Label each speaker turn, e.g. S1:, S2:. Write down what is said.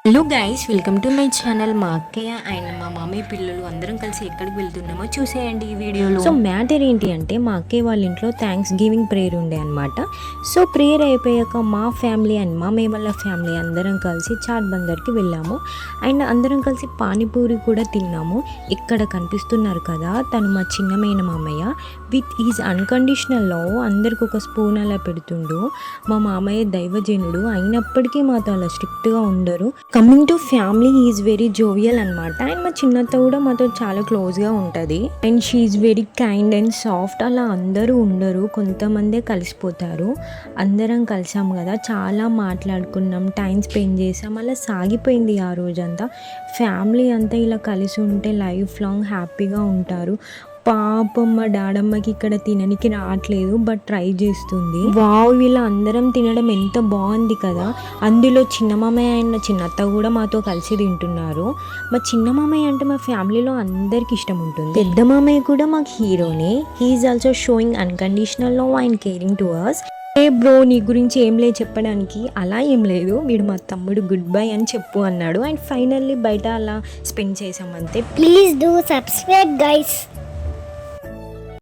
S1: Hello guys, welcome to my channel. మా అక్కయ్య and మా మమ్మీ పిల్లలు అందరం కలిసి ఎక్కడికి వెళ్తున్నామో చూసేయండి ఈ వీడియోలో. సో మ్యాటర్ ఏంటి అంటే, మా అక్కయ్య వాళ్ళ ఇంట్లో థ్యాంక్స్ గివింగ్ ప్రేయర్ ఉండే అనమాట. సో ప్రేయర్ అయిపోయాక మా ఫ్యామిలీ అండ్ మా మేమల్ల ఫ్యామిలీ అందరం కలిసి చాట్ బందర్కి వెళ్ళాము. అండ్ అందరం కలిసి పానీపూరి కూడా తిన్నాము. ఇక్కడ కనిపిస్తున్నారు కదా, తను మా చిన్న మేనమామయ్య. విత్ ఈజ్ అన్కండిషనల్ లవ్ అందరికి ఒక స్పూన్ అలా పెడుతుండు. మా మామయ్య దైవజనుడు అయినప్పటికీ మాతో అలా స్ట్రిక్ట్గా ఉండరు. Coming to family, is very jovial అనమాట. అండ్ మా చిన్నత్త కూడా మాతో చాలా క్లోజ్గా ఉంటుంది. And she is very kind and soft. అలా అందరూ ఉండరు, కొంతమందే కలిసిపోతారు. అందరం కలిసాం కదా, చాలా మాట్లాడుకున్నాం, టైం స్పెండ్ చేసాం. అలా సాగిపోయింది ఆ రోజంతా. ఫ్యామిలీ అంతా ఇలా కలిసి ఉంటే లైఫ్ లాంగ్ హ్యాపీగా ఉంటారు. పాపం మా డాడమ్మకి ఇక్కడ తిననికి రావట్లేదు, బట్ ట్రై చేస్తుంది. వావ్, వీళ్ళ అందరం తినడం ఎంత బాగుంది కదా. అందులో చిన్న మామయ్య అండ్ చిన్నత్త కూడా మాతో కలిసి తింటున్నారు. మా చిన్న మామయ్య అంటే మా ఫ్యామిలీలో అందరికి ఇష్టం ఉంటుంది. పెద్ద మామయ్య కూడా మాకు హీరోనే. He's also showing unconditional love and caring to us. ఏ బ్రో, నీ గురించి ఏం లేదు చెప్పడానికి. అలా ఏం లేదు, వీడు మా తమ్ముడు, గుడ్ బై అని చెప్పు అన్నాడు. అండ్ ఫైనల్లీ బయట అలా స్పెండ్ చేసాం అంతే.
S2: Please do subscribe guys.